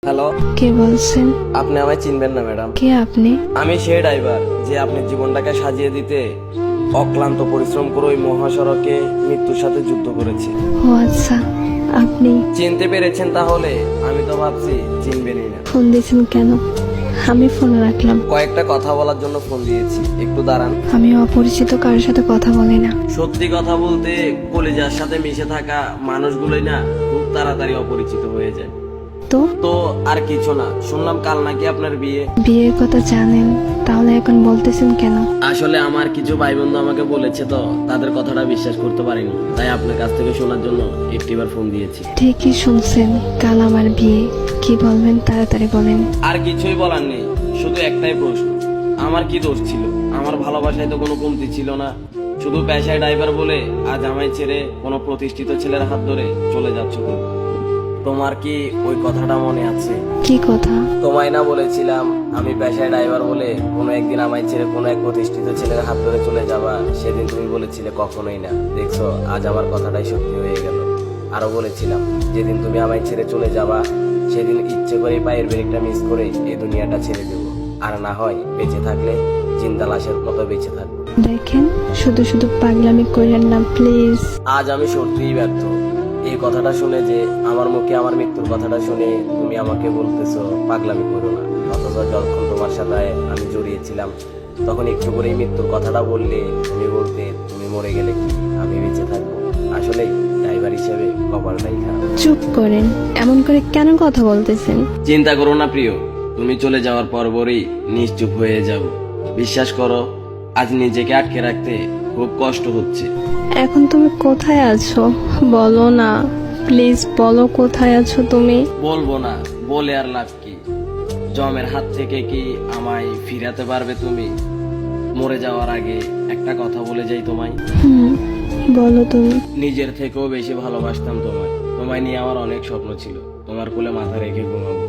Hello, কে বলছেন? আপনি আমায় চিনবেন না ম্যাডাম। কে আপনি? আমি সেই ড্রাইভার যে আপনার জীবনটাকে সাজিয়ে দিতে অক্লান্ত পরিশ্রম করে ওই মহাসড়কে মৃত্যুর সাথে যুদ্ধ করেছে। ও আচ্ছা, আপনি চিনতে পেরেছেন তাহলে? আমি তো ভাবছি চিনবেনই না। ফোন দিয়েছেন কেন? আমি ফোন রাখলাম। কয়েকটা কথা বলার জন্য ফোন দিয়েছি, একটু দাঁড়ান। আমি অপরিচিত কারোর সাথে কথা বলি না। সত্যি কথা বলতে কলিজার সাথে মিশে থাকা মানুষগুলোই না খুব তাড়াতাড়ি অপরিচিত হয়ে যায়। তো তো আর কিছু না, শুনলাম কাল নাকি আপনার বিয়ে। বিয়ের কথা জানেন, তাহলে এখন বলতেছেন কেন? আসলে আমার কিছু ভাই বন্ধু আমাকে বলেছে, তো তাদের কথাটা বিশ্বাস করতে পারিনি, তাই আপনার কাছ থেকে শোনার জন্য একটিবার ফোন দিয়েছি। ঠিকই শুনছেন, কাল আমার বিয়ে। কি বলবেন তাড়াতাড়ি বলেন। আর কিছুই বলার নেই, শুধু একটাই প্রশ্ন, আমার কি দোষ ছিল? আমার ভালোবাসায় তো কোনো কমতি ছিল না, শুধু পেশায় ড্রাইভার বলে আজ আমায় ছেড়ে কোনো প্রতিষ্ঠিত ছেলের হাত ধরে চলে যাচ্ছ তুমি। তোমার কি ওই কথাটা মনে আছে? কি কথা? তোমায় না বলেছিলাম আমি পেশায় ড্রাইভার বলে কোনো একদিন আমায় ছেড়ে কোনো এক প্রতিষ্ঠিত ছেলের হাত ধরে চলে যাবা? সেদিন তুমি বলেছিলে কখনোই না। দেখছো, আজ আমার কথাটাই সত্যি হয়ে গেল। আরো বলেছিলাম যেদিন তুমি আমায় ছেড়ে চলে যাবা সেদিন ইচ্ছে করে পায়ের ব্রেকটা মিস করে এই দুনিয়াটা ছেড়ে দেবো, আর না হয় বেঁচে থাকলে জিন্দা লাশের মতো বেঁচে থাকবো। দেখেন, শুধু শুধু পাগলামি করেন না প্লিজ। আজ আমি সত্যিই ব্যর্থ। এই কথাটা শুনে যে আমার মুখে আমার মৃত্যুর কথাটা শুনে তুমি আমাকে বলতেছো পাগলামি করো না, অথচ যখন তোমার সাথে আমি জড়িয়েছিলাম তখন একটু করে মৃত্যুর কথাটা বললে তুমি বলতে তুমি মরে গেলে কি আমি বেঁচে থাকবো? আসলে ড্রাইভার হিসেবে কপালটাই খারাপ। চুপ করেন, এমন করে কেন কথা বলতেছেন? চিন্তা করো না প্রিয়, তুমি চলে যাওয়ার পরপরই নিশ্চুপ হয়ে যাব। বিশ্বাস করো, আজ নিজেকে আটকে রাখতে খুব কষ্ট হচ্ছে। এখন তুমি কোথায় আছো বলো না, প্লিজ বলো কোথায় আছো তুমি। বলবো না, বলে আর লাভ কি? জমের হাত থেকে কি আমায় ফিরাতে পারবে তুমি? মরে যাওয়ার আগে একটা কথা বলে যাই তোমায়, বলো তুমি। নিজের থেকেও বেশি ভালোবাসতাম তোমায়। তোমায় নিয়ে আমার অনেক স্বপ্ন ছিল, তোমার কোলে মাথা রেখে ঘুমাবো,